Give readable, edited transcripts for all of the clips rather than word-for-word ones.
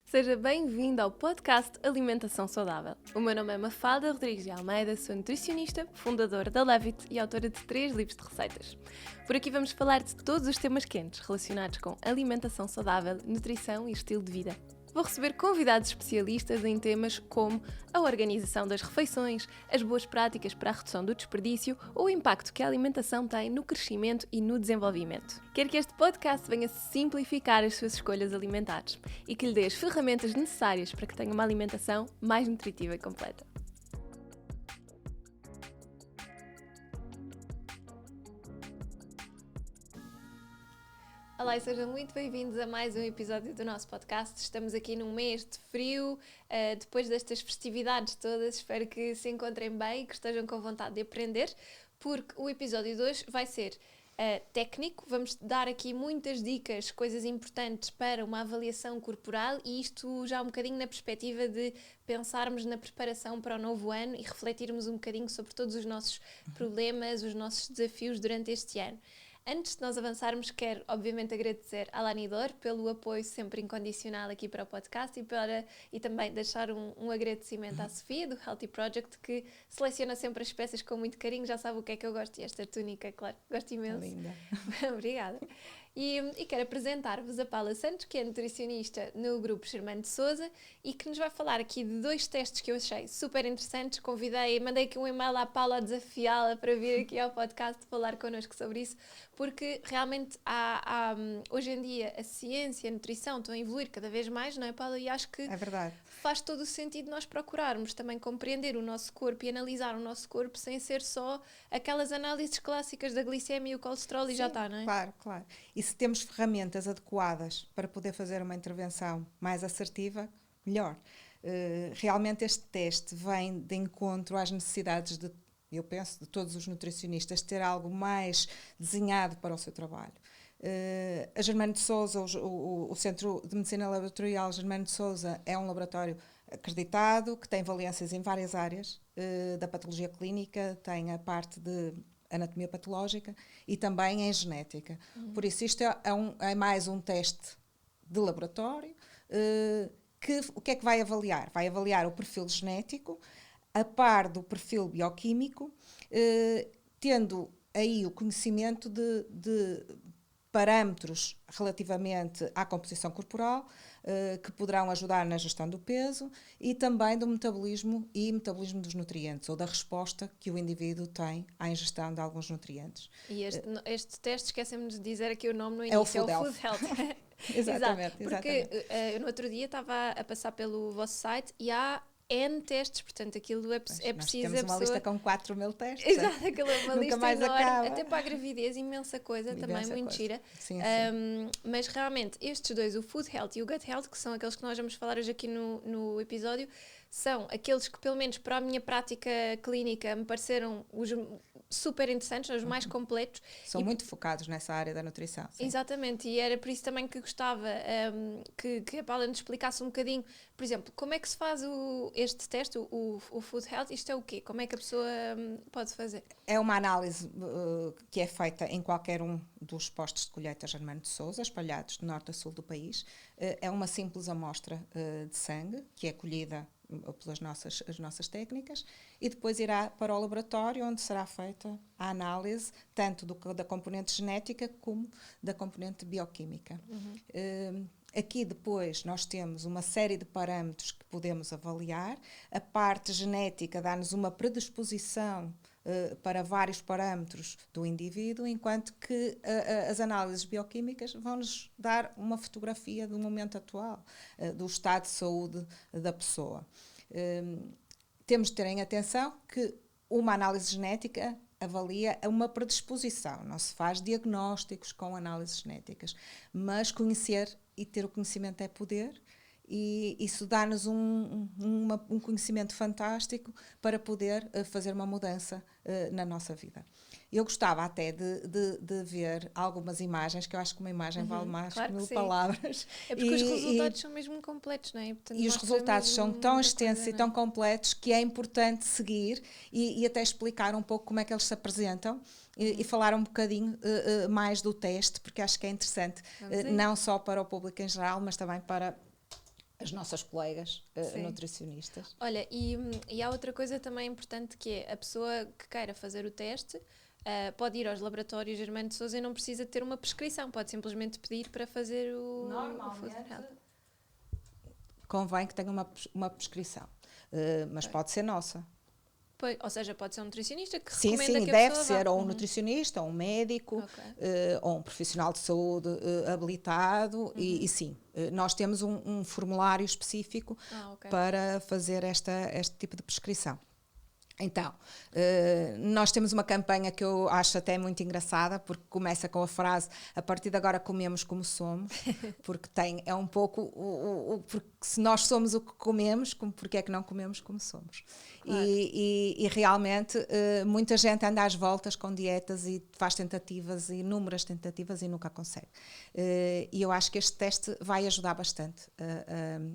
Seja bem-vindo ao podcast Alimentação Saudável. O meu nome é Mafalda Rodrigues de Almeida, sou nutricionista, fundadora da Levit e autora de 3 livros de receitas. Por aqui vamos falar de todos os temas quentes relacionados com alimentação saudável, nutrição e estilo de vida. Vou receber convidados especialistas em temas como a organização das refeições, as boas práticas para a redução do desperdício ou o impacto que a alimentação tem no crescimento e no desenvolvimento. Quero que este podcast venha simplificar as suas escolhas alimentares e que lhe dê as ferramentas necessárias para que tenha uma alimentação mais nutritiva e completa. Olá e sejam muito bem-vindos a mais um episódio do nosso podcast. Estamos aqui num mês de frio, depois destas festividades todas. Espero que se encontrem bem e que estejam com vontade de aprender, porque o episódio de hoje vai ser técnico. Vamos dar aqui muitas dicas, coisas importantes para uma avaliação corporal e isto já um bocadinho na perspectiva de pensarmos na preparação para o novo ano e refletirmos um bocadinho sobre todos os nossos problemas, os nossos desafios durante este ano. Antes de nós avançarmos, quero obviamente agradecer à Lanidor pelo apoio sempre incondicional aqui para o podcast e também deixar um agradecimento à Sofia do Healthy Project, que seleciona sempre as peças com muito carinho, já sabe o que é que eu gosto, e esta túnica, claro, gosto imenso. Linda. Obrigada. E quero apresentar-vos a Paula Santos, que é nutricionista no grupo Germano de Sousa e que nos vai falar aqui de 2 testes que eu achei super interessantes. Mandei aqui um e-mail à Paula a desafiá-la para vir aqui ao podcast falar connosco sobre isso, porque realmente hoje em dia a ciência e a nutrição estão a evoluir cada vez mais, não é, Paula? E acho que É verdade. faz todo o sentido nós procurarmos também compreender o nosso corpo e analisar o nosso corpo sem ser só aquelas análises clássicas da glicemia e o colesterol. Sim, e já está, não é? Claro. E se temos ferramentas adequadas para poder fazer uma intervenção mais assertiva, melhor. Realmente este teste vem de encontro às necessidades eu penso, de todos os nutricionistas, ter algo mais desenhado para o seu trabalho. A Germano de Sousa, o Centro de Medicina Laboratorial Germano de Sousa, é um laboratório acreditado, que tem valências em várias áreas da patologia clínica, tem a parte de anatomia patológica e também em genética. Por isso, isto é mais um teste de laboratório que o que é que vai avaliar? Vai avaliar o perfil genético, a par do perfil bioquímico, tendo aí o conhecimento de parâmetros relativamente à composição corporal, que poderão ajudar na gestão do peso e também do metabolismo dos nutrientes, ou da resposta que o indivíduo tem à ingestão de alguns nutrientes. E este teste, esquecemos de dizer aqui o nome no início, é o Food Health. Exatamente. Porque eu no outro dia estava a passar pelo vosso site e há N testes, portanto aquilo é preciso nós temos uma lista com 4.000 testes. Exato, aquilo é uma lista mais enorme, acaba. até para a gravidez, imensa coisa, também muito gira. Sim. Mas realmente estes dois, o Food Health e o Gut Health, que são aqueles que nós vamos falar hoje aqui no episódio, são aqueles que, pelo menos para a minha prática clínica, me pareceram os super interessantes, os mais completos. São muito focados nessa área da nutrição. Sim. Exatamente, e era por isso também que gostava que a Paula nos explicasse um bocadinho, por exemplo, como é que se faz este teste, o Food Health, isto é o quê? Como é que a pessoa pode fazer? É uma análise que é feita em qualquer um dos postos de colheita Germano de Sousa, espalhados de norte a sul do país. É uma simples amostra de sangue, que é colhida pelas as nossas técnicas, e depois irá para o laboratório, onde será feita a análise tanto da componente genética como da componente bioquímica. Aqui depois nós temos uma série de parâmetros que podemos avaliar. A parte genética dá-nos uma predisposição para vários parâmetros do indivíduo, enquanto que as análises bioquímicas vão-nos dar uma fotografia do momento atual, do estado de saúde da pessoa. Temos de ter em atenção que uma análise genética avalia uma predisposição, não se faz diagnósticos com análises genéticas, mas conhecer e ter o conhecimento é poder, e isso dá-nos um conhecimento fantástico para poder fazer uma mudança na nossa vida. Eu gostava até de ver algumas imagens, que eu acho que uma imagem vale mais que 1000 palavras. É porque os resultados são mesmo completos, não é? Portanto, e os resultados são tão extensos e tão completos que é importante seguir e até explicar um pouco como é que eles se apresentam e falar um bocadinho mais do teste, porque acho que é interessante, não só para o público em geral, mas também para as nossas colegas nutricionistas. Olha, e há outra coisa também importante, que é a pessoa que queira fazer o teste pode ir aos laboratórios Germano de Sousa e não precisa ter uma prescrição, pode simplesmente pedir para fazer o Food Health. Convém que tenha uma prescrição, mas pode ser nossa. Pois, ou seja, pode ser um nutricionista que sim, recomenda que a deve pessoa ser vá. ou um nutricionista, ou um médico, ou um profissional de saúde habilitado, e sim, nós temos um formulário específico para fazer este tipo de prescrição. Então, nós temos uma campanha que eu acho até muito engraçada, porque começa com a frase: a partir de agora comemos como somos, porque é um pouco porque se nós somos o que comemos, porque é que não comemos como somos? Claro. E realmente muita gente anda às voltas com dietas e faz tentativas, inúmeras tentativas, e nunca consegue. E eu acho que este teste vai ajudar bastante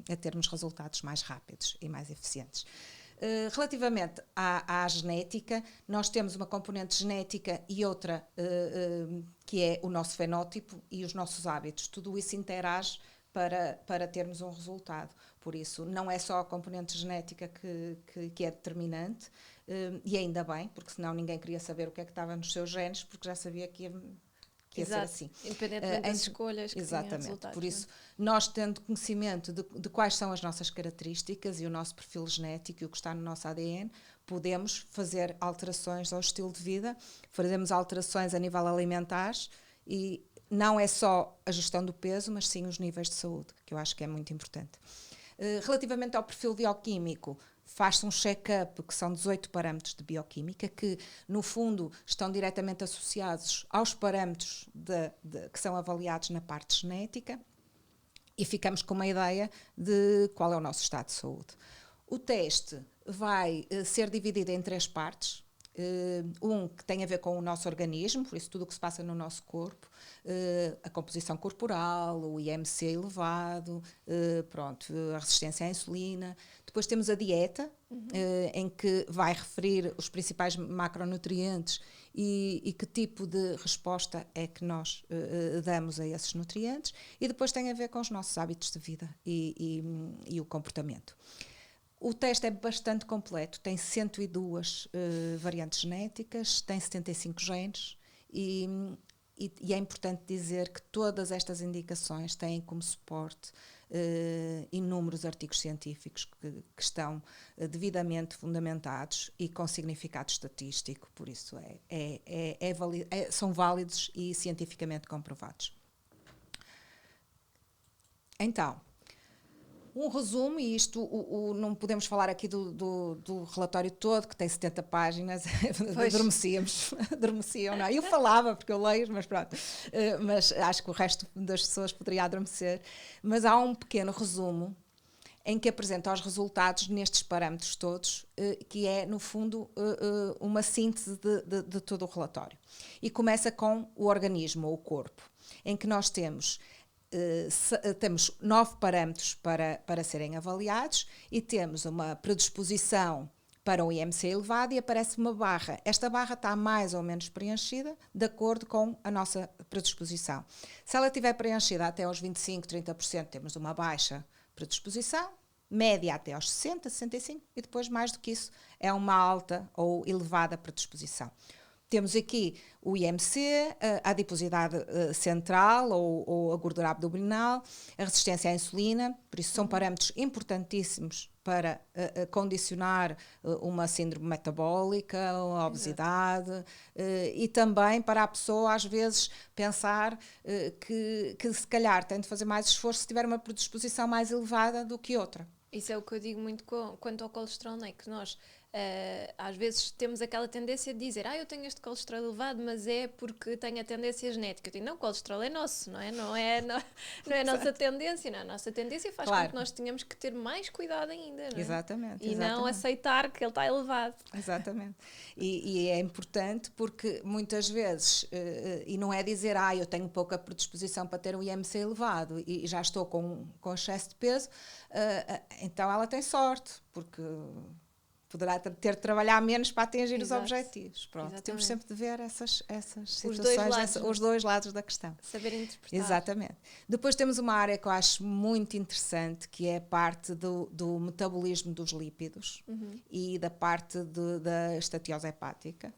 a termos resultados mais rápidos e mais eficientes. Relativamente à genética, nós temos uma componente genética e outra que é o nosso fenótipo e os nossos hábitos. Tudo isso interage para termos um resultado. Por isso, não é só a componente genética que é determinante, e ainda bem, porque senão ninguém queria saber o que é que estava nos seus genes, porque já sabia que ia ser assim. Independentemente das escolhas que exatamente. Tinha resultados. Por isso, nós tendo conhecimento de quais são as nossas características e o nosso perfil genético e o que está no nosso ADN, podemos fazer alterações ao estilo de vida, fazemos alterações a nível alimentar, e não é só a gestão do peso, mas sim os níveis de saúde, que eu acho que é muito importante. Relativamente ao perfil bioquímico, faz-se um check-up, que são 18 parâmetros de bioquímica, que no fundo estão diretamente associados aos parâmetros que são avaliados na parte genética, e ficamos com uma ideia de qual é o nosso estado de saúde. O teste vai ser dividido em 3 partes. Um que tem a ver com o nosso organismo, por isso tudo o que se passa no nosso corpo, a composição corporal, o IMC elevado, a resistência à insulina. Depois temos a dieta, em que vai referir os principais macronutrientes e que tipo de resposta é que nós damos a esses nutrientes. E depois tem a ver com os nossos hábitos de vida e o comportamento. O teste é bastante completo, tem 102 variantes genéticas, tem 75 genes, e é importante dizer que todas estas indicações têm como suporte inúmeros artigos científicos que estão devidamente fundamentados e com significado estatístico, por isso são válidos e cientificamente comprovados. Então, um resumo, e isto não podemos falar aqui do relatório todo, que tem 70 páginas, adormeciam, não é? Eu falava, porque eu leio, mas pronto, mas acho que o resto das pessoas poderia adormecer, mas há um pequeno resumo em que apresenta os resultados nestes parâmetros todos, que é, no fundo, uma síntese de todo o relatório. E começa com o organismo, ou o corpo, em que nós temos 9 parâmetros para serem avaliados, e temos uma predisposição para um IMC elevado, e aparece uma barra. Esta barra está mais ou menos preenchida de acordo com a nossa predisposição. Se ela estiver preenchida até aos 25, 30%, temos uma baixa predisposição, média até aos 60, 65%, e depois, mais do que isso, é uma alta ou elevada predisposição. Temos aqui o IMC, a adiposidade central ou a gordura abdominal, a resistência à insulina, por isso são parâmetros importantíssimos para condicionar uma síndrome metabólica, a obesidade, e também para a pessoa às vezes pensar que se calhar tem de fazer mais esforço se tiver uma predisposição mais elevada do que outra. Isso é o que eu digo muito quanto ao colesterol, não é? Que nós às vezes temos aquela tendência de dizer eu tenho este colesterol elevado, mas é porque tenho a tendência genética. Eu digo, não, o colesterol é nosso, não é a nossa tendência, não. A nossa tendência faz com que nós tenhamos que ter mais cuidado ainda, não é? Exatamente. Não aceitar que ele está elevado. Exatamente. E é importante porque muitas vezes, e não é dizer eu tenho pouca predisposição para ter um IMC elevado e já estou com excesso de peso, então ela tem sorte, porque poderá ter de trabalhar menos para atingir os Exato. objetivos. Pronto, Exatamente. temos sempre de ver essas situações, Os dois lados da questão. Saber interpretar. Exatamente. Depois temos uma área que eu acho muito interessante, que é a parte do metabolismo dos lípidos e da parte da estatiose hepática.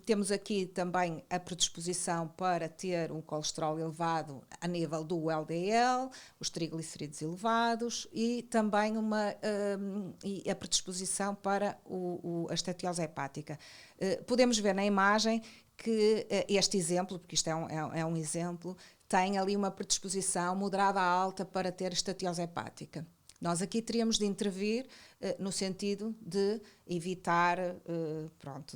Temos aqui também a predisposição para ter um colesterol elevado a nível do LDL, os triglicerídeos elevados e também a predisposição para a estatiose hepática. Podemos ver na imagem que este exemplo, porque isto é um exemplo, tem ali uma predisposição moderada a alta para ter estatiose hepática. Nós aqui teríamos de intervir no sentido de evitar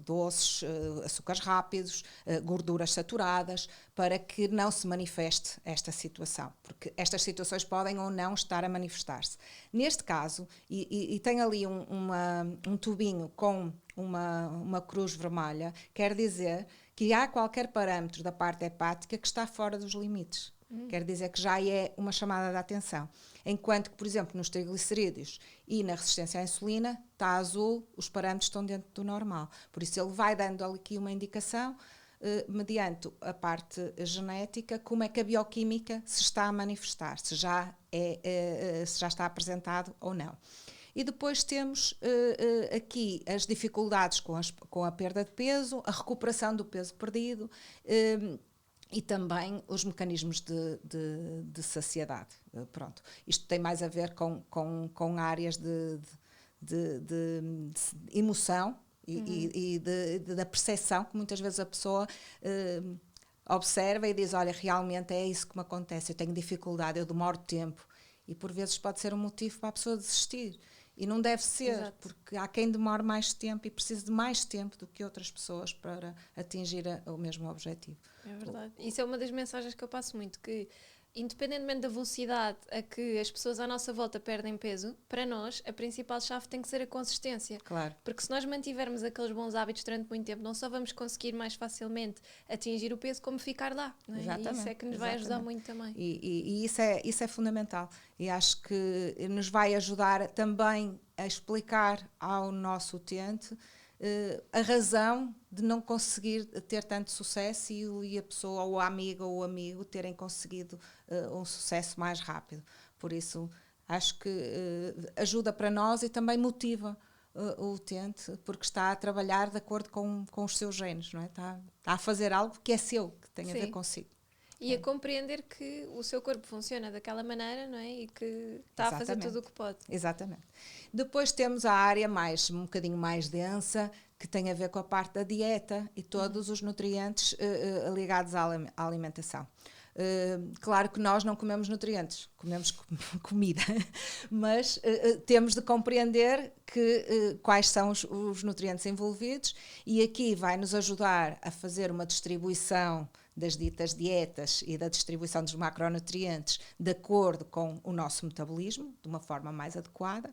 doces, açúcares rápidos, gorduras saturadas, para que não se manifeste esta situação, porque estas situações podem ou não estar a manifestar-se. Neste caso, e tem ali um tubinho com uma cruz vermelha, quer dizer que há qualquer parâmetro da parte hepática que está fora dos limites. Quer dizer que já é uma chamada de atenção. Enquanto que, por exemplo, nos triglicerídeos e na resistência à insulina, está azul, os parâmetros estão dentro do normal. Por isso ele vai dando aqui uma indicação, mediante a parte genética, como é que a bioquímica se está a manifestar, se já está apresentado ou não. E depois temos aqui as dificuldades com a perda de peso, a recuperação do peso perdido, e também os mecanismos de saciedade. Pronto. Isto tem mais a ver com áreas de emoção e da percepção, que muitas vezes a pessoa observa e diz, olha, realmente é isso que me acontece, eu tenho dificuldade, eu demoro tempo. E por vezes pode ser um motivo para a pessoa desistir. E não deve ser, Exato. porque há quem demore mais tempo e precise de mais tempo do que outras pessoas para atingir o mesmo objetivo. É verdade. Isso é uma das mensagens que eu passo muito, que independentemente da velocidade a que as pessoas à nossa volta perdem peso, para nós a principal chave tem que ser a consistência. Claro. Porque se nós mantivermos aqueles bons hábitos durante muito tempo, não só vamos conseguir mais facilmente atingir o peso, como ficar lá. Não é? Exatamente. E isso é que nos vai ajudar muito também. E isso é fundamental. E acho que nos vai ajudar também a explicar ao nosso utente a razão de não conseguir ter tanto sucesso e a pessoa, ou a amiga ou o amigo, terem conseguido um sucesso mais rápido. Por isso, acho que ajuda para nós e também motiva o utente, porque está a trabalhar de acordo com os seus genes, não é? Está a fazer algo que é seu, que tem a ver consigo. E a compreender que o seu corpo funciona daquela maneira, não é? E que está a fazer tudo o que pode. Exatamente. Depois temos a área um bocadinho mais densa, que tem a ver com a parte da dieta e todos os nutrientes ligados à alimentação. Claro que nós não comemos nutrientes, comemos comida, mas temos de compreender quais são os nutrientes envolvidos, e aqui vai nos ajudar a fazer uma distribuição das ditas dietas e da distribuição dos macronutrientes de acordo com o nosso metabolismo, de uma forma mais adequada.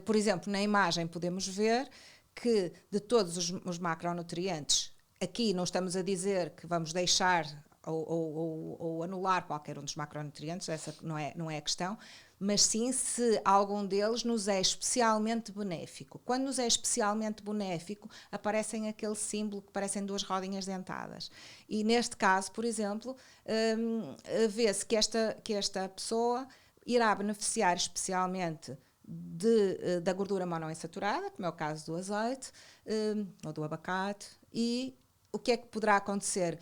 Por exemplo, na imagem podemos ver que de todos os macronutrientes, aqui não estamos a dizer que vamos deixar ou anular qualquer um dos macronutrientes, essa não é a questão, mas sim se algum deles nos é especialmente benéfico. Quando nos é especialmente benéfico, aparecem aquele símbolo que parecem duas rodinhas dentadas. E neste caso, por exemplo, vê-se que esta pessoa irá beneficiar especialmente da gordura monoinsaturada, como é o caso do azeite ou do abacate. E o que é que poderá acontecer?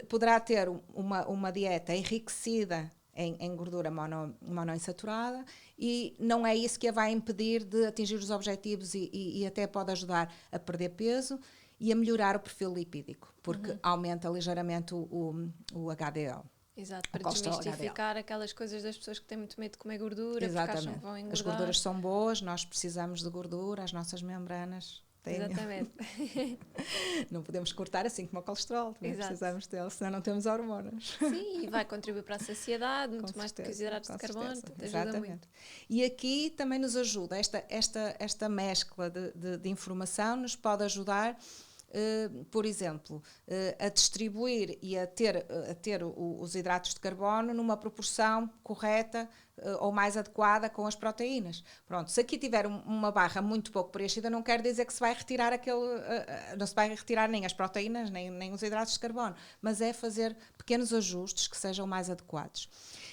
Poderá ter uma dieta enriquecida em gordura monoinsaturada, e não é isso que a vai impedir de atingir os objetivos e até pode ajudar a perder peso e a melhorar o perfil lipídico, porque aumenta ligeiramente o HDL. Exato, para desmistificar aquelas coisas das pessoas que têm muito medo de comer gordura, exatamente, porque acham que vão engordar. As gorduras são boas, nós precisamos de gordura, as nossas membranas têm. Exatamente. Não podemos cortar assim como o colesterol, também precisamos dele, senão não temos hormonas. Sim, e vai contribuir para a saciedade, muito mais do que os hidratos de carbono, ajuda muito. E aqui também nos ajuda, esta mescla de informação nos pode ajudar, por exemplo, a distribuir e a ter os hidratos de carbono numa proporção correta ou mais adequada com as proteínas. Pronto, se aqui tiver uma barra muito pouco preenchida, não quer dizer que se vai retirar não se vai retirar nem as proteínas, nem os hidratos de carbono, mas é fazer pequenos ajustes que sejam mais adequados.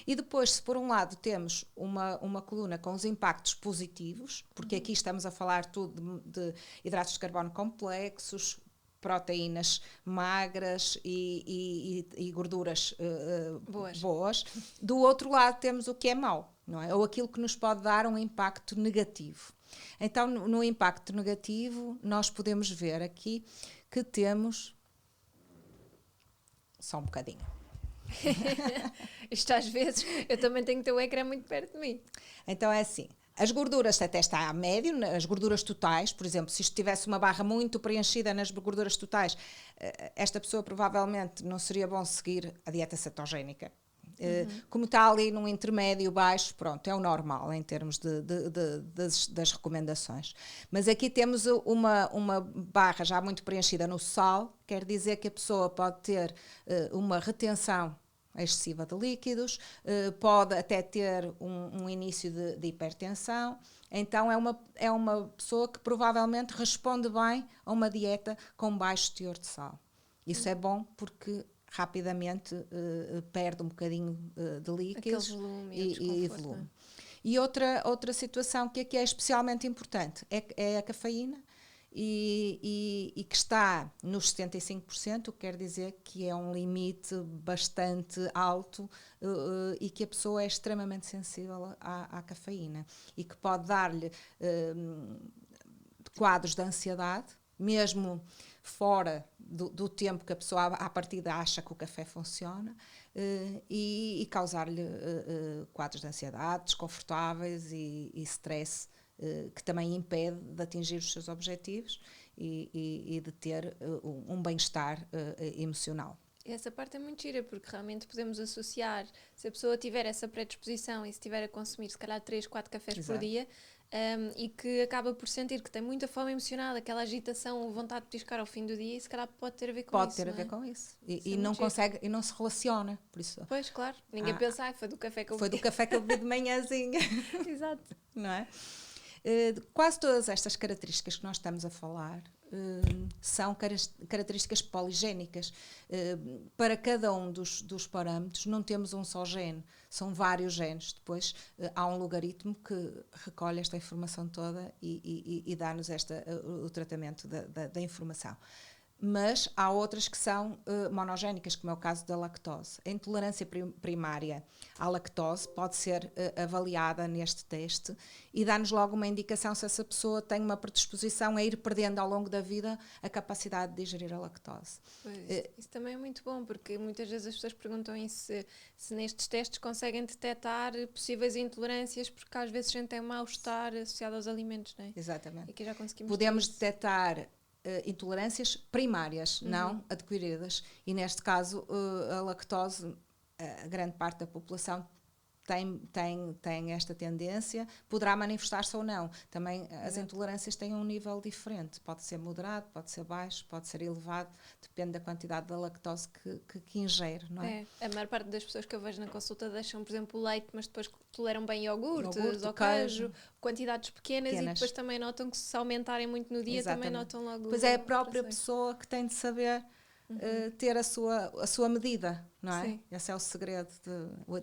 E depois, se por um lado temos uma coluna com os impactos positivos, porque aqui estamos a falar tudo de hidratos de carbono complexos, proteínas magras e gorduras boas. Do outro lado temos o que é mau, não é? Ou aquilo que nos pode dar um impacto negativo. Então, no impacto negativo, nós podemos ver aqui que temos... Só um bocadinho. Isto às vezes, eu também tenho que ter o ecrã muito perto de mim. Então é assim, as gorduras até está a médio, as gorduras totais, por exemplo, se isto tivesse uma barra muito preenchida nas gorduras totais, esta pessoa provavelmente não seria bom seguir a dieta cetogénica. Como está ali num intermédio baixo, pronto, é o normal em termos das recomendações. Mas aqui temos uma barra já muito preenchida no sal, quer dizer que a pessoa pode ter uma retenção excessiva de líquidos, pode até ter um início de hipertensão. Então é uma pessoa que provavelmente responde bem a uma dieta com baixo teor de sal. Isso é bom porque rapidamente perde um bocadinho de líquidos e volume. E outra situação que aqui é especialmente importante é a cafeína, e que está nos 75%, o que quer dizer que é um limite bastante alto e que a pessoa é extremamente sensível à cafeína e que pode dar-lhe quadros de ansiedade, mesmo fora do tempo que a pessoa à partida acha que o café funciona, e causar-lhe quadros de ansiedade desconfortáveis e stress, que também impede de atingir os seus objetivos e de ter um bem-estar emocional. Essa parte é muito gira, porque realmente podemos associar, se a pessoa tiver essa predisposição e se estiver a consumir se calhar 3, 4 cafés por dia, e que acaba por sentir que tem muita fome emocional, aquela agitação, vontade de piscar ao fim do dia, e se calhar pode ter a ver com isso. Pode ter a ver com isso. E não consegue, e não se relaciona, por isso. Pois, claro. Ninguém pensa, foi do café que eu bebi. Foi do café que eu bebi de manhãzinha. Exato. Não é? Quase todas estas características que nós estamos a falar são características poligénicas. Para cada um dos parâmetros não temos um só gene, são vários genes. Depois há um logaritmo que recolhe esta informação toda e dá-nos o tratamento da informação. Mas há outras que são monogénicas, como é o caso da lactose. A intolerância primária à lactose pode ser avaliada neste teste e dá-nos logo uma indicação se essa pessoa tem uma predisposição a ir perdendo ao longo da vida a capacidade de digerir a lactose. Pois, isso também é muito bom, porque muitas vezes as pessoas perguntam se nestes testes conseguem detectar possíveis intolerâncias, porque às vezes a gente tem mal-estar associado aos alimentos, não é? Exatamente. E aqui já conseguimos podemos detectar intolerâncias primárias, não adquiridas. E neste caso, a lactose, a grande parte da população tem esta tendência, poderá manifestar-se ou não. Também as intolerâncias têm um nível diferente. Pode ser moderado, pode ser baixo, pode ser elevado, depende da quantidade da lactose que ingere, não é? A maior parte das pessoas que eu vejo na consulta deixam, por exemplo, o leite, mas depois toleram bem iogurtes ou queijo, quantidades pequenas, e depois também notam que se aumentarem muito no dia, também notam logo... Pois é a própria pessoa que tem de saber ter a sua medida, não é? Sim. Esse é o segredo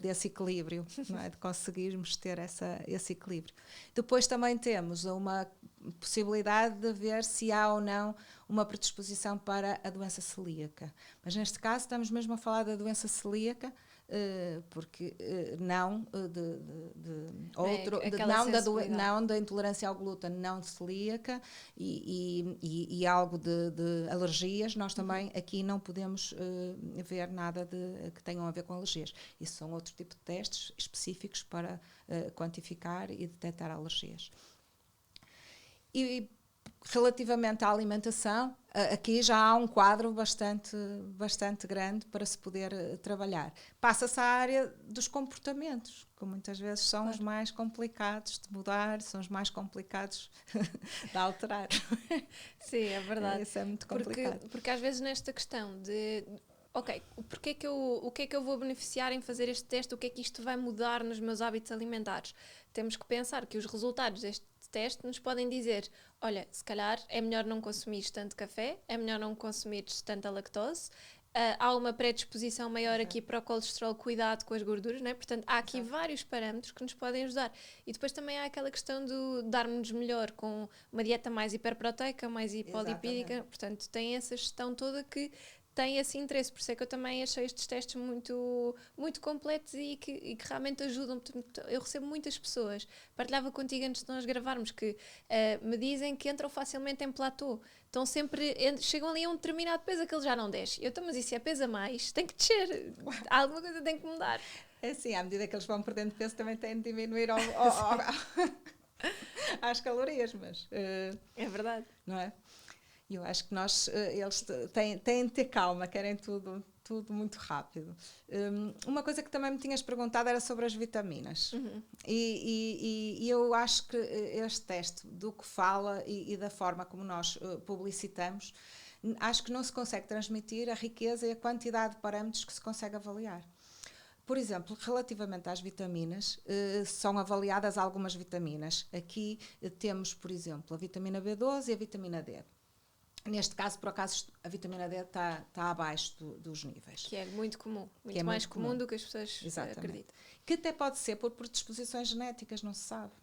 desse equilíbrio, não é? De conseguirmos ter esse equilíbrio. Depois também temos uma possibilidade de ver se há ou não uma predisposição para a doença celíaca. Mas neste caso estamos mesmo a falar da doença celíaca, porque não da intolerância ao glúten não celíaca e algo de alergias. Nós também aqui não podemos ver nada que tenham a ver com alergias. Isso são outro tipo de testes específicos para quantificar e detectar alergias. E relativamente à alimentação, aqui já há um quadro bastante grande para se poder trabalhar. Passa-se à área dos comportamentos, que muitas vezes são os mais complicados de mudar, são os mais complicados de alterar. Sim, é verdade. Isso é muito complicado. Porque às vezes nesta questão de ok, o que é que eu vou beneficiar em fazer este teste, o que é que isto vai mudar nos meus hábitos alimentares? Temos que pensar que os resultados deste teste nos podem dizer, olha, se calhar é melhor não consumir tanto café, é melhor não consumir tanta lactose, há uma predisposição maior aqui para o colesterol, cuidado com as gorduras, não é? Portanto, há aqui vários parâmetros que nos podem ajudar. E depois também há aquela questão de darmos melhor com uma dieta mais hiperproteica, mais hipolipídica, portanto, tem essa gestão toda que tem esse interesse, por isso é que eu também achei estes testes muito, muito completos e que realmente ajudam. Eu recebo muitas pessoas, partilhava contigo antes de nós gravarmos, que me dizem que entram facilmente em platô, estão sempre, chegam ali a um determinado peso, aquele já não desce. Eu estou, mas isso é pesa mais, tem que descer, alguma coisa tem que mudar. É assim, à medida que eles vão perdendo peso também têm de diminuir às calorias, mas... é verdade. Não é? Eu acho que eles têm de ter calma, querem tudo muito rápido. Uma coisa que também me tinhas perguntado era sobre as vitaminas. E eu acho que este teste, do que fala e da forma como nós publicitamos, acho que não se consegue transmitir a riqueza e a quantidade de parâmetros que se consegue avaliar. Por exemplo, relativamente às vitaminas, são avaliadas algumas vitaminas. Aqui temos, por exemplo, a vitamina B12 e a vitamina D. Neste caso, por acaso, a vitamina D está abaixo dos níveis. Que é muito comum, muito mais comum do que as pessoas acreditam. Que até pode ser por predisposições genéticas, não se sabe.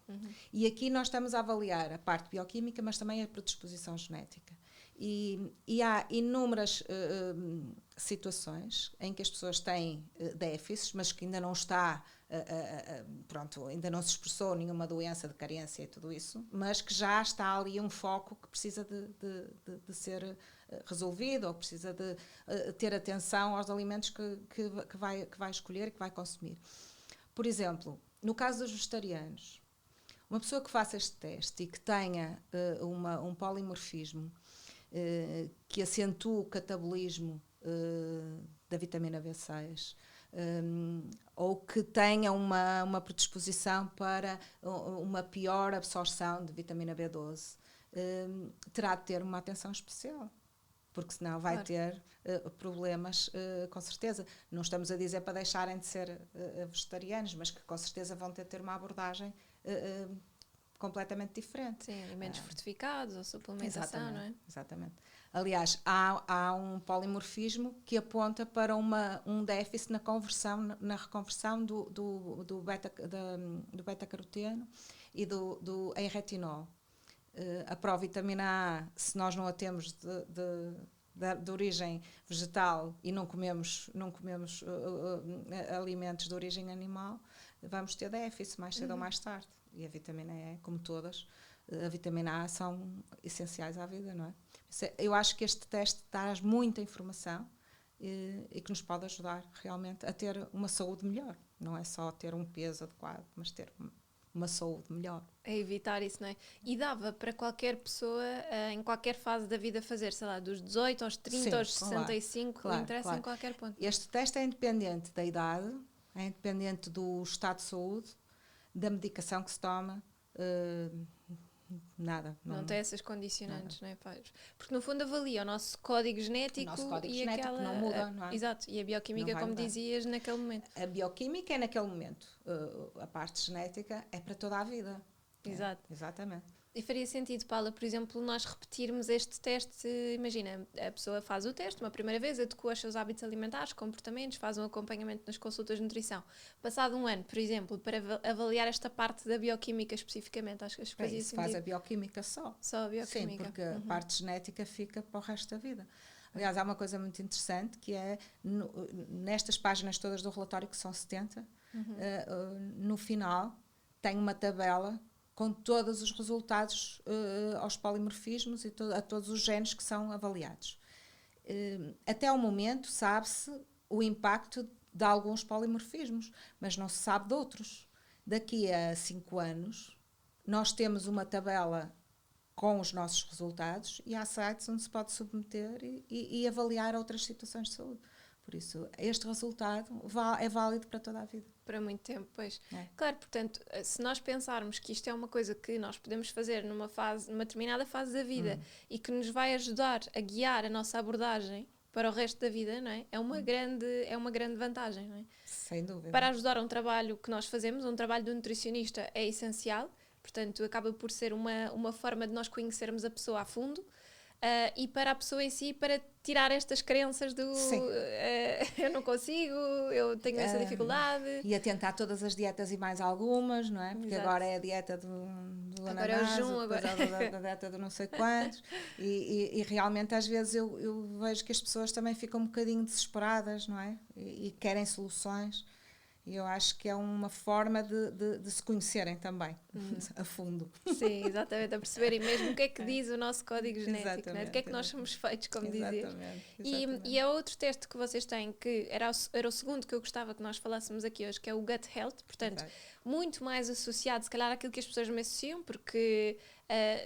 E aqui nós estamos a avaliar a parte bioquímica, mas também a predisposição genética. E há inúmeras situações em que as pessoas têm déficits, mas que ainda não está... pronto, ainda não se expressou nenhuma doença de carência e tudo isso, mas que já está ali um foco que precisa de ser resolvido, ou precisa de ter atenção aos alimentos que vai escolher e que vai consumir. Por exemplo, no caso dos vegetarianos, uma pessoa que faça este teste e que tenha um polimorfismo que acentue o catabolismo da vitamina B6, ou que tenha uma predisposição para uma pior absorção de vitamina B12, terá de ter uma atenção especial, porque senão vai ter problemas, com certeza. Não estamos a dizer para deixarem de ser vegetarianos, mas que com certeza vão ter uma abordagem completamente diferente. Sim, alimentos fortificados ou suplementação, não é? Exatamente. Aliás, há um polimorfismo que aponta para um déficit na reconversão do beta-caroteno e em retinol. A provitamina A, se nós não a temos de origem vegetal e não comemos alimentos de origem animal, vamos ter déficit mais cedo ou mais tarde. E a vitamina E, como todas, a vitamina A são essenciais à vida, não é? Eu acho que este teste traz muita informação e que nos pode ajudar realmente a ter uma saúde melhor. Não é só ter um peso adequado, mas ter uma saúde melhor. É evitar isso, não é? E dava para qualquer pessoa, em qualquer fase da vida, fazer, sei lá, dos 18 aos 30, aos 65, não interessa em qualquer ponto. Este teste é independente da idade, é independente do estado de saúde, da medicação que se toma, nada. Não tem essas condicionantes, não é? Porque no fundo avalia o nosso código genético, não muda, não é? Exato, e a bioquímica, como dizias, naquele momento. A bioquímica é naquele momento, a parte genética é para toda a vida. Exato. Exatamente. E faria sentido, Paula, por exemplo, nós repetirmos este teste. Imagina, a pessoa faz o teste uma primeira vez, adequa os seus hábitos alimentares, comportamentos, faz um acompanhamento nas consultas de nutrição. Passado um ano, por exemplo, para avaliar esta parte da bioquímica especificamente, acho que fazia sentido. Faz a bioquímica só. Só a bioquímica. Sim, porque a parte genética fica para o resto da vida. Aliás, há uma coisa muito interessante que é, nestas páginas todas do relatório, que são 70, no final tem uma tabela com todos os resultados aos polimorfismos e a todos os genes que são avaliados. Até ao momento sabe-se o impacto de alguns polimorfismos, mas não se sabe de outros. Daqui a 5 anos, nós temos uma tabela com os nossos resultados e há sites onde se pode submeter e avaliar outras situações de saúde. Por isso, este resultado é válido para toda a vida. Para muito tempo, pois. Claro, portanto, se nós pensarmos que isto é uma coisa que nós podemos fazer numa determinada fase da vida e que nos vai ajudar a guiar a nossa abordagem, para o resto da vida, não é? É uma grande vantagem, não é? Sem dúvida. Para ajudar um trabalho que nós fazemos, um trabalho de nutricionista é essencial, portanto acaba por ser uma forma de nós conhecermos a pessoa a fundo. E para a pessoa em si, para tirar estas crenças do eu não consigo, eu tenho essa dificuldade. E a tentar todas as dietas e mais algumas, não é? Porque agora é a dieta do agora ananás, é o jejum, depois a dieta do não sei quantos. E realmente às vezes eu vejo que as pessoas também ficam um bocadinho desesperadas, não é? E querem soluções. E eu acho que é uma forma de se conhecerem também, a fundo. Sim, exatamente, a perceberem mesmo o que é que diz o nosso código genético, né? De que é que nós somos feitos, como dizias. E há outro teste que vocês têm, que era o segundo que eu gostava que nós falássemos aqui hoje, que é o Gut Health, portanto, muito mais associado, se calhar, àquilo que as pessoas me associam, porque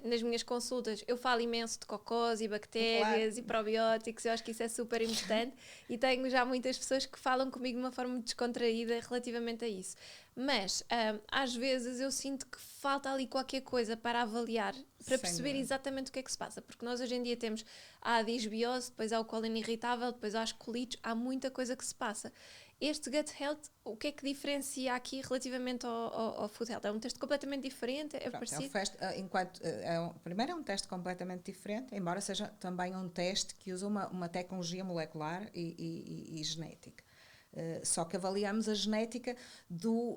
nas minhas consultas eu falo imenso de cocós e bactérias e probióticos, eu acho que isso é super importante e tenho já muitas pessoas que falam comigo de uma forma descontraída relativamente a isso. Mas às vezes eu sinto que falta ali qualquer coisa para avaliar, para perceber exatamente o que é que se passa, porque nós hoje em dia temos a disbiose, depois há o cólon irritável, depois há as colites, há muita coisa que se passa. Este Gut Health, o que é que diferencia aqui relativamente ao Food Health? É um teste completamente diferente? É parecido? Primeiro é um teste completamente diferente, embora seja também um teste que usa uma tecnologia molecular e genética. Só que avaliamos a genética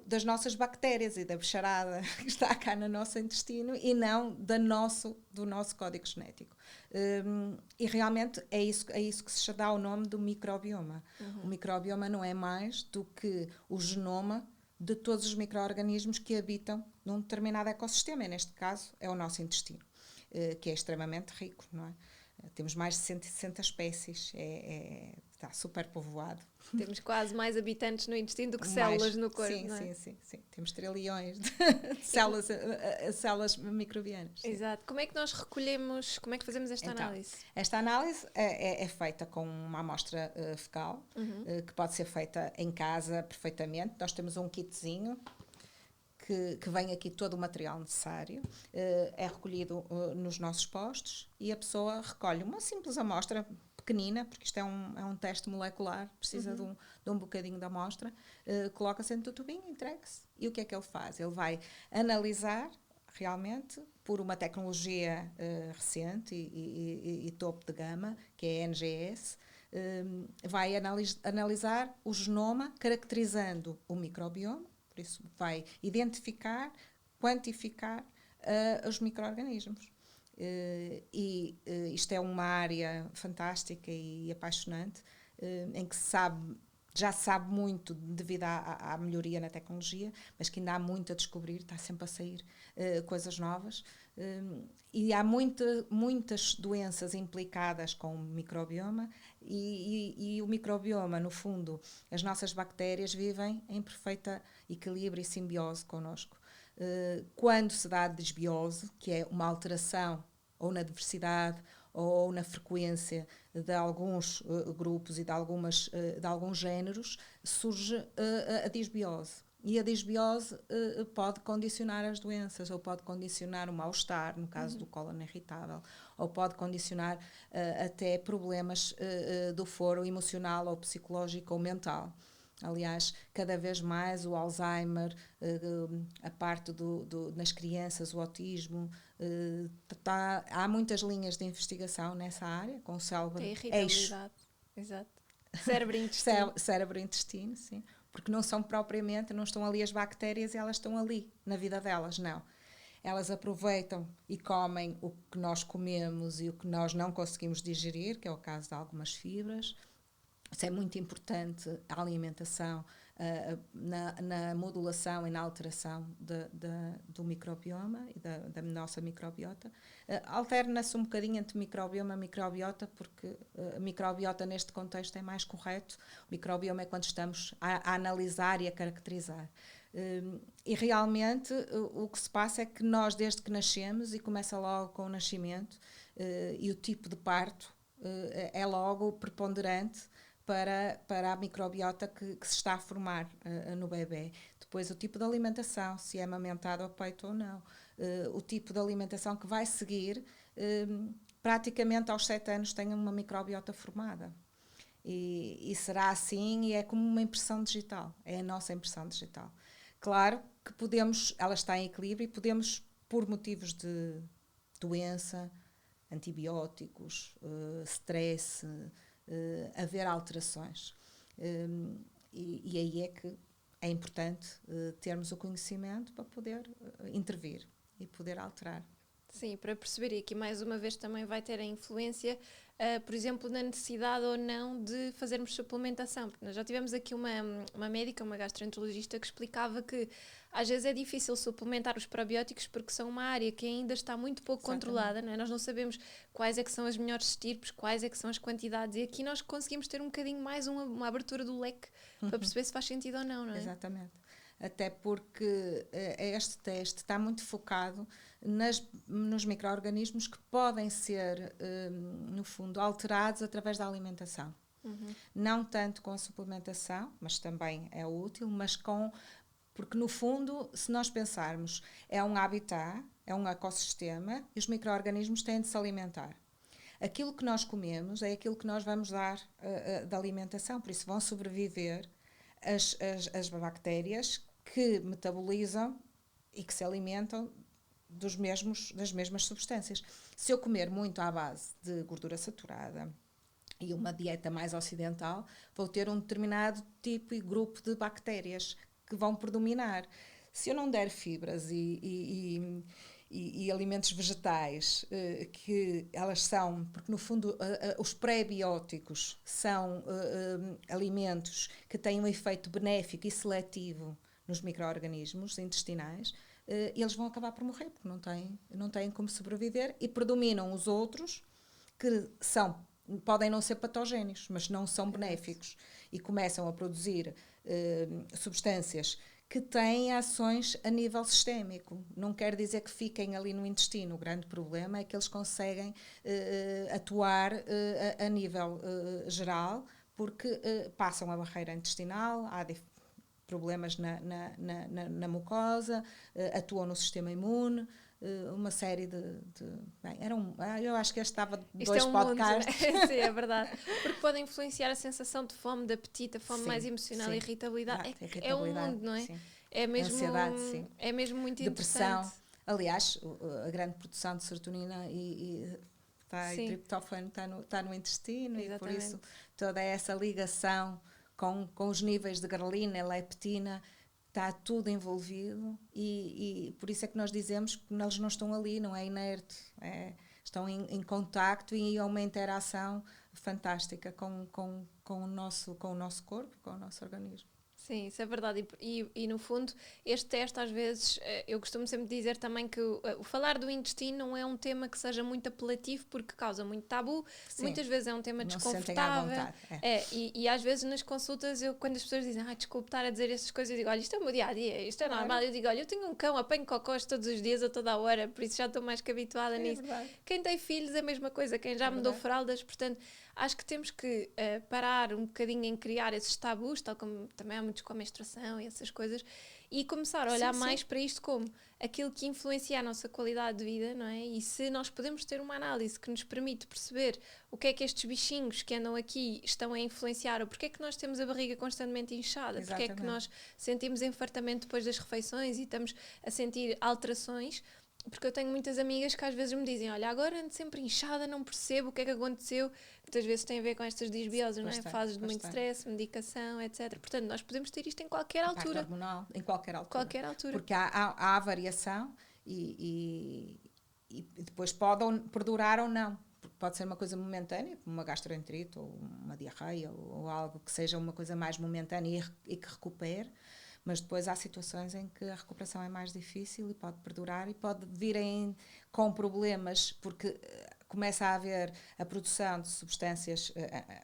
das nossas bactérias e da bicharada que está cá no nosso intestino e não do nosso código genético. E realmente é isso que se dá o nome do microbioma. O microbioma não é mais do que o genoma de todos os micro-organismos que habitam num determinado ecossistema, e neste caso é o nosso intestino, que é extremamente rico, não é? Temos mais de 160 espécies, está super povoado. Temos quase mais habitantes no intestino do que células no corpo, sim, não é? Sim. Temos trilhões de células microbianas. Exato. Como é que nós recolhemos, como é que fazemos esta análise? Esta análise é feita com uma amostra fecal, que pode ser feita em casa perfeitamente. Nós temos um kitzinho que vem aqui todo o material necessário, é recolhido nos nossos postos e a pessoa recolhe uma simples amostra pequenina, porque isto é um teste molecular, precisa de um bocadinho de amostra, coloca-se dentro do tubinho, entrega-se. E o que é que ele faz? Ele vai analisar realmente por uma tecnologia recente e topo de gama, que é a NGS, vai analisar o genoma, caracterizando o microbioma. Por isso, vai identificar, quantificar os micro-organismos. Isto é uma área fantástica e apaixonante, em que já se sabe muito devido à melhoria na tecnologia, mas que ainda há muito a descobrir, está sempre a sair coisas novas. E há muitas doenças implicadas com o microbioma e o microbioma, no fundo, as nossas bactérias vivem em perfeita equilíbrio e simbiose connosco. Quando se dá a desbiose, que é uma alteração ou na diversidade ou na frequência de alguns grupos e de alguns géneros, surge a disbiose. E a disbiose pode condicionar as doenças, ou pode condicionar o mal-estar, no caso do cólon irritável, ou pode condicionar até problemas do foro emocional ou psicológico ou mental. Aliás, cada vez mais o Alzheimer, a parte nas crianças, o autismo, há muitas linhas de investigação nessa área, com o cérebro eixo. Exato. Cérebro-intestino. Cérebro-intestino, sim. Porque não estão ali as bactérias e elas estão ali, na vida delas, não. Elas aproveitam e comem o que nós comemos e o que nós não conseguimos digerir, que é o caso de algumas fibras. Isso é muito importante, a alimentação, na modulação e na alteração do microbioma e da nossa microbiota. Alterna-se um bocadinho entre microbioma e microbiota, porque a microbiota neste contexto é mais correto. O microbioma é quando estamos a analisar e a caracterizar. E realmente o que se passa é que nós, desde que nascemos, e começa logo com o nascimento, e o tipo de parto é logo preponderante para a microbiota que se está a formar no bebê. Depois o tipo de alimentação, se é amamentado ao peito ou não. O tipo de alimentação que vai seguir, praticamente aos 7 anos tem uma microbiota formada. E será assim, e é como uma impressão digital, é a nossa impressão digital. Claro que ela está em equilíbrio e podemos, por motivos de doença, antibióticos, stress, haver alterações. E aí é que é importante termos o conhecimento para poder intervir e poder alterar. Sim, para perceber, e aqui mais uma vez também vai ter a influência, por exemplo, na necessidade ou não de fazermos suplementação. Porque nós já tivemos aqui uma médica, uma gastroenterologista, que explicava que às vezes é difícil suplementar os probióticos porque são uma área que ainda está muito pouco controlada, não é? Nós não sabemos quais é que são as melhores estirpes, quais é que são as quantidades, e aqui nós conseguimos ter um bocadinho mais uma abertura do leque para perceber se faz sentido ou não, não é? Exatamente. Até porque este teste está muito focado nos micro-organismos que podem ser, no fundo, alterados através da alimentação. Não tanto com a suplementação, mas também é útil, porque no fundo, se nós pensarmos, é um habitat, é um ecossistema, e os micro-organismos têm de se alimentar. Aquilo que nós comemos é aquilo que nós vamos dar da alimentação, por isso vão sobreviver as bactérias que metabolizam e que se alimentam das mesmas substâncias. Se eu comer muito à base de gordura saturada e uma dieta mais ocidental, vou ter um determinado tipo e grupo de bactérias que vão predominar. Se eu não der fibras e alimentos vegetais, que elas são, porque no fundo os pré-bióticos são alimentos que têm um efeito benéfico e seletivo nos micro-organismos intestinais, eles vão acabar por morrer, porque não têm como sobreviver, e predominam os outros que podem não ser patogénicos, mas não são benéficos, e começam a produzir substâncias que têm ações a nível sistémico. Não quer dizer que fiquem ali no intestino. O grande problema é que eles conseguem atuar a nível geral, porque passam a barreira intestinal, há problemas na mucosa, atuam no sistema imune, uma série bem, eu acho que estava dois podcasts. Mundo, né? Sim, é verdade. Porque podem influenciar a sensação de fome, de apetite, a fome mais emocional, a irritabilidade. É um mundo, não é? Sim. É mesmo, ansiedade, sim. É mesmo muito depressão. interessante. Aliás, a grande produção de serotonina e triptofano está no intestino. Exatamente. E por isso toda essa ligação com os níveis de grelina, leptina, está tudo envolvido, e por isso é que nós dizemos que eles não estão ali, não é inerte, estão em contacto e há uma interação fantástica com o nosso corpo, com o nosso organismo. Sim, isso é verdade. E no fundo, este teste, às vezes, eu costumo sempre dizer também que o falar do intestino não é um tema que seja muito apelativo, porque causa muito tabu. Sim. Muitas vezes é um tema desconfortável. Não se sentem à vontade. E às vezes nas consultas, quando as pessoas dizem, desculpe estar a dizer essas coisas, eu digo, olha, isto é o meu dia-a-dia, isto é normal. Eu digo, olha, eu tenho um cão, apanho cocós todos os dias, a toda a hora, por isso já estou mais que habituada nisso. Verdade. Quem tem filhos é a mesma coisa, quem já mudou fraldas, portanto, acho que temos que parar um bocadinho em criar esses tabus, tal como também há muitos com a menstruação e essas coisas, e começar a olhar mais para isto como aquilo que influencia a nossa qualidade de vida, não é? E se nós podemos ter uma análise que nos permite perceber o que é que estes bichinhos que andam aqui estão a influenciar, ou porque é que nós temos a barriga constantemente inchada, porque é que nós sentimos enfartamento depois das refeições e estamos a sentir alterações. Porque eu tenho muitas amigas que às vezes me dizem, olha, agora ando sempre inchada, não percebo o que é que aconteceu. Muitas vezes tem a ver com estas disbioses, não é? Fases de muito stress, medicação, etc. Portanto, nós podemos ter isto em qualquer altura. Hormonal, em qualquer altura. Qualquer altura. Porque há variação e depois pode perdurar ou não. Porque pode ser uma coisa momentânea, como uma gastroenterite ou uma diarreia ou algo que seja uma coisa mais momentânea e que recupere. Mas depois há situações em que a recuperação é mais difícil e pode perdurar e pode vir com problemas, porque começa a haver a produção de substâncias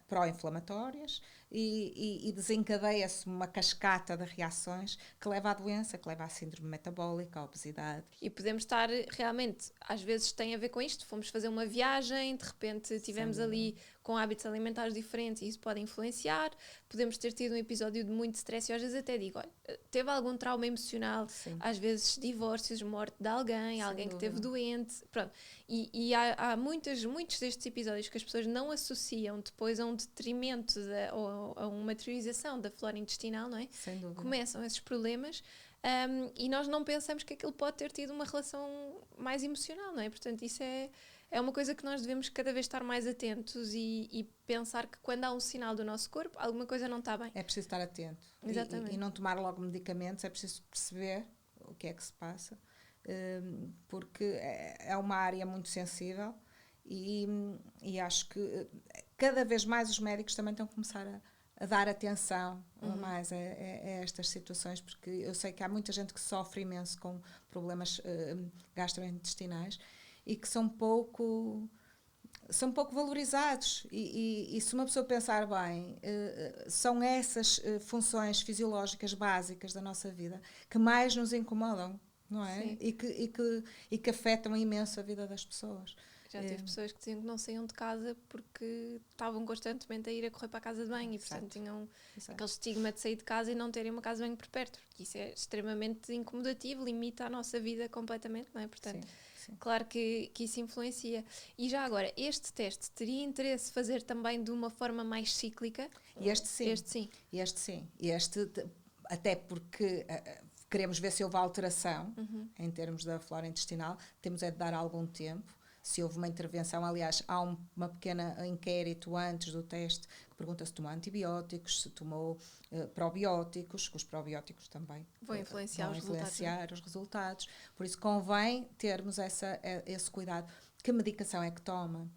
pró-inflamatórias e desencadeia-se uma cascata de reações que leva à doença, que leva à síndrome metabólica, à obesidade. E podemos estar realmente, às vezes tem a ver com isto, fomos fazer uma viagem, de repente tivemos ali com hábitos alimentares diferentes e isso pode influenciar, podemos ter tido um episódio de muito stress e às vezes até digo, olha, teve algum trauma emocional, às vezes divórcios, morte de alguém, alguém que esteve doente, pronto. E há muitos destes episódios que as pessoas não associam depois a um detrimento ou a uma deteriorização da flora intestinal, não é? Sem dúvida. Começam esses problemas. E nós não pensamos que aquilo pode ter tido uma relação mais emocional, não é? Portanto, isso é uma coisa que nós devemos cada vez estar mais atentos e pensar que quando há um sinal do nosso corpo, alguma coisa não está bem. É preciso estar atento. Exatamente. E não tomar logo medicamentos, é preciso perceber o que é que se passa, porque é uma área muito sensível e acho que cada vez mais os médicos também estão a começar a dar atenção mais a estas situações, porque eu sei que há muita gente que sofre imenso com problemas gastrointestinais e que são pouco valorizados e se uma pessoa pensar bem, são essas funções fisiológicas básicas da nossa vida que mais nos incomodam, não é? E que afetam imenso a vida das pessoas. Já tive pessoas que diziam que não saíam de casa porque estavam constantemente a ir a correr para a casa de banho e, portanto, tinham aquele estigma de sair de casa e não terem uma casa de banho por perto. Porque isso é extremamente incomodativo, limita a nossa vida completamente, não é? Portanto, claro que isso influencia. E já agora, este teste teria interesse fazer também de uma forma mais cíclica? Este sim. Até porque queremos ver se houve alteração em termos da flora intestinal, temos é de dar algum tempo. Se houve uma intervenção, aliás, há uma pequena inquérito antes do teste que pergunta se tomou antibióticos, se tomou probióticos, que os probióticos também vão influenciar os resultados. Por isso convém termos esse cuidado. Que medicação é que toma?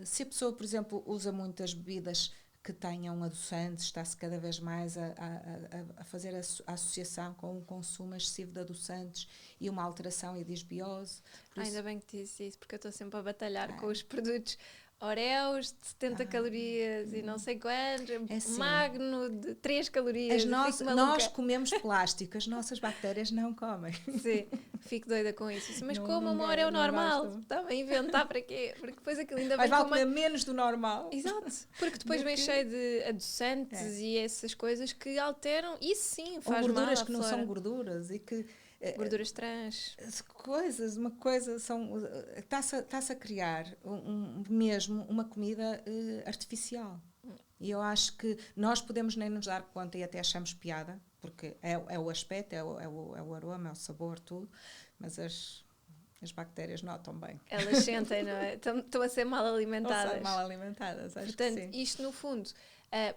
Se a pessoa, por exemplo, usa muitas bebidas que tenham adoçantes, está-se cada vez mais a fazer a associação com o consumo excessivo de adoçantes e uma alteração e disbiose. Ainda bem que disse isso, porque eu estou sempre a batalhar com os produtos Oreos de 70 calorias e não sei quantos, Magno de 3 calorias. Nós comemos plástico, as nossas bactérias não comem. Sim, fico doida com isso. Mas como uma Oreo normal, estava a inventar para quê? Porque depois aquilo ainda vem com comer menos do normal. Exato, porque depois vem cheio de adoçantes e essas coisas que alteram, isso sim faz mal à gorduras que não flora. são gorduras e que gorduras trans. Está-se a criar mesmo uma comida artificial. E eu acho que nós podemos nem nos dar conta e até achamos piada, porque é o aspecto, é o aroma, é o sabor, tudo, mas as bactérias notam bem. Elas sentem, não é? Estão a ser mal alimentadas. Estão mal alimentadas, acho Portanto, que sim. isto no fundo,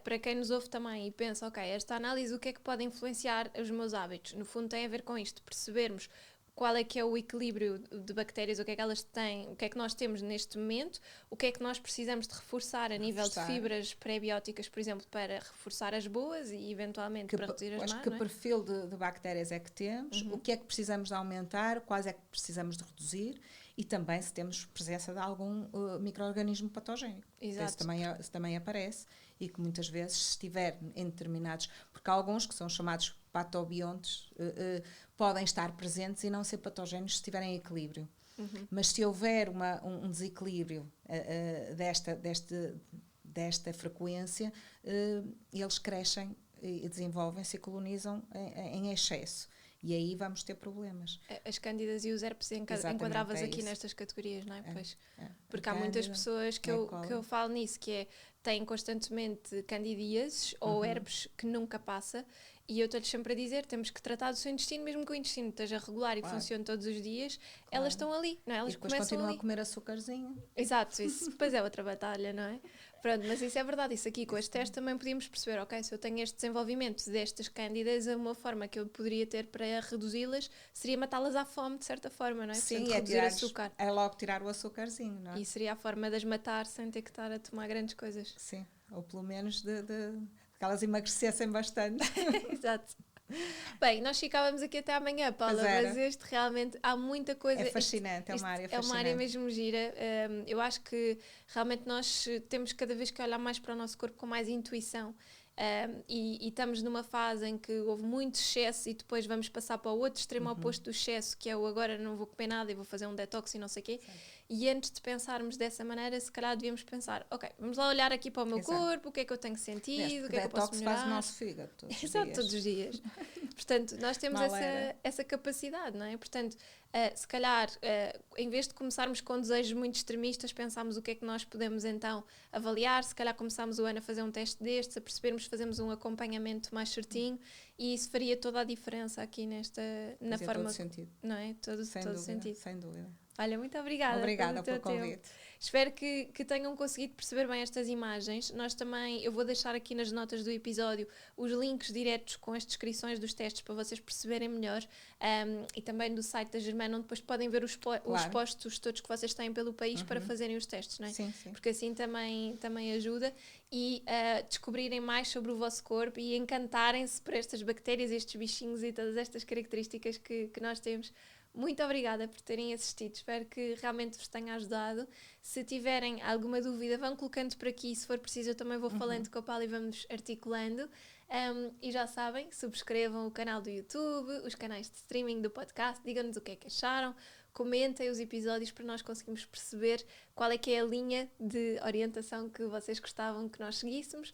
para quem nos ouve também e pensa, ok, esta análise, o que é que pode influenciar os meus hábitos? No fundo tem a ver com isto, percebermos qual é que é o equilíbrio de bactérias, o que é que elas têm, o que é que nós temos neste momento, o que é que nós precisamos de reforçar a nível de fibras pré-bióticas, por exemplo, para reforçar as boas e eventualmente para reduzir as más. Que perfil de bactérias é que temos, o que é que precisamos de aumentar, quais é que precisamos de reduzir e também se temos presença de algum micro-organismo patogénico. Exato. Isso também aparece e que muitas vezes se estiver em determinados, porque há alguns que são chamados patobiontes, podem estar presentes e não ser patogénicos se estiverem em equilíbrio. Mas se houver um desequilíbrio desta frequência, eles crescem e desenvolvem-se e colonizam em excesso. E aí vamos ter problemas. As cândidas e os herpes enquadravas aqui nestas categorias, não é? Porque há muitas pessoas que eu falo nisso, que têm constantemente candidíases ou herpes que nunca passa. E eu estou-lhes sempre a dizer, temos que tratar do seu intestino, mesmo que o intestino esteja regular e funcione todos os dias, elas estão ali, não é? Elas e depois começam continuam ali. A comer açúcarzinho. Exato, isso depois é outra batalha, não é? Pronto, mas isso é verdade, isso aqui com as testes também podíamos perceber, ok, se eu tenho este desenvolvimento destas cândidas, uma forma que eu poderia ter para reduzi-las seria matá-las à fome, de certa forma, não é? Sim, portanto, reduzir açúcar. É logo tirar o açúcarzinho, não é? E seria a forma de as matar sem ter que estar a tomar grandes coisas. Sim, ou pelo menos de que elas emagrecessem bastante. Exato. Bem, nós ficávamos aqui até amanhã, Paula, mas este realmente há muita coisa. É fascinante, é uma área fascinante. É uma área mesmo gira. Eu acho que realmente nós temos cada vez que olhar mais para o nosso corpo com mais intuição. e estamos numa fase em que houve muito excesso e depois vamos passar para o outro extremo oposto do excesso, que é o agora não vou comer nada e vou fazer um detox e não sei o quê. E antes de pensarmos dessa maneira, se calhar devíamos pensar, ok, vamos lá olhar aqui para o meu corpo, o que é que eu tenho sentido, o que é que eu posso melhorar. Faz o nosso fígado todos os Exato, dias. todos os dias. Portanto, nós temos essa capacidade, não é? Portanto, se calhar, em vez de começarmos com desejos muito extremistas, pensarmos o que é que nós podemos então avaliar, se calhar começámos o ano a fazer um teste destes, a percebermos, fazemos um acompanhamento mais certinho e isso faria toda a diferença aqui na forma... todo sentido. Não é? Todo sentido. Sem dúvida. Olha, muito obrigada. Obrigada pelo convite. Espero que tenham conseguido perceber bem estas imagens. Nós também, eu vou deixar aqui nas notas do episódio os links diretos com as descrições dos testes para vocês perceberem melhor, e também do site da Germana, onde depois podem ver os postos todos que vocês têm pelo país para fazerem os testes, não é? Sim. Porque assim também ajuda e descobrirem mais sobre o vosso corpo e encantarem-se por estas bactérias, estes bichinhos e todas estas características que nós temos. Muito obrigada por terem assistido, espero que realmente vos tenha ajudado. Se tiverem alguma dúvida, vão colocando por aqui, se for preciso eu também vou falando com a Paula e vamos articulando. E já sabem, subscrevam o canal do YouTube, os canais de streaming do podcast, digam-nos o que é que acharam, comentem os episódios para nós conseguirmos perceber qual é que é a linha de orientação que vocês gostavam que nós seguíssemos.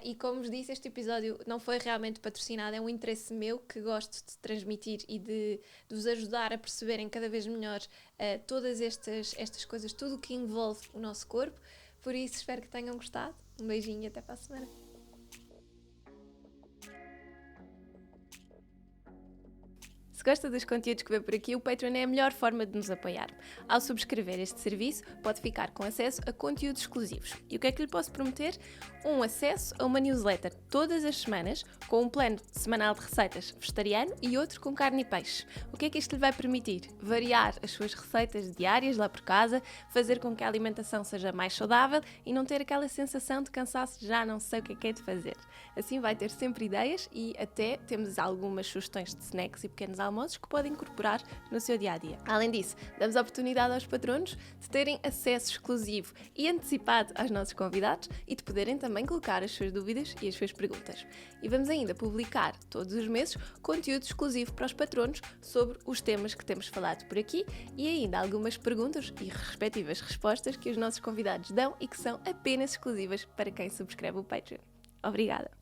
E como vos disse, este episódio não foi realmente patrocinado, é um interesse meu que gosto de transmitir e de vos ajudar a perceberem cada vez melhor todas estas coisas, tudo o que envolve o nosso corpo. Por isso, espero que tenham gostado. Um beijinho e até para a semana. Se gosta dos conteúdos que vê por aqui, o Patreon é a melhor forma de nos apoiar. Ao subscrever este serviço, pode ficar com acesso a conteúdos exclusivos. E o que é que lhe posso prometer? Um acesso a uma newsletter todas as semanas, com um plano semanal de receitas vegetariano e outro com carne e peixe. O que é que isto lhe vai permitir? Variar as suas receitas diárias lá por casa, fazer com que a alimentação seja mais saudável e não ter aquela sensação de cansaço de já não sei o que é de fazer. Assim vai ter sempre ideias e até temos algumas sugestões de snacks e pequenos almoços que podem incorporar no seu dia-a-dia. Além disso, damos a oportunidade aos patronos de terem acesso exclusivo e antecipado aos nossos convidados e de poderem também colocar as suas dúvidas e as suas perguntas. E vamos ainda publicar todos os meses conteúdo exclusivo para os patronos sobre os temas que temos falado por aqui e ainda algumas perguntas e respectivas respostas que os nossos convidados dão e que são apenas exclusivas para quem subscreve o Patreon. Obrigada!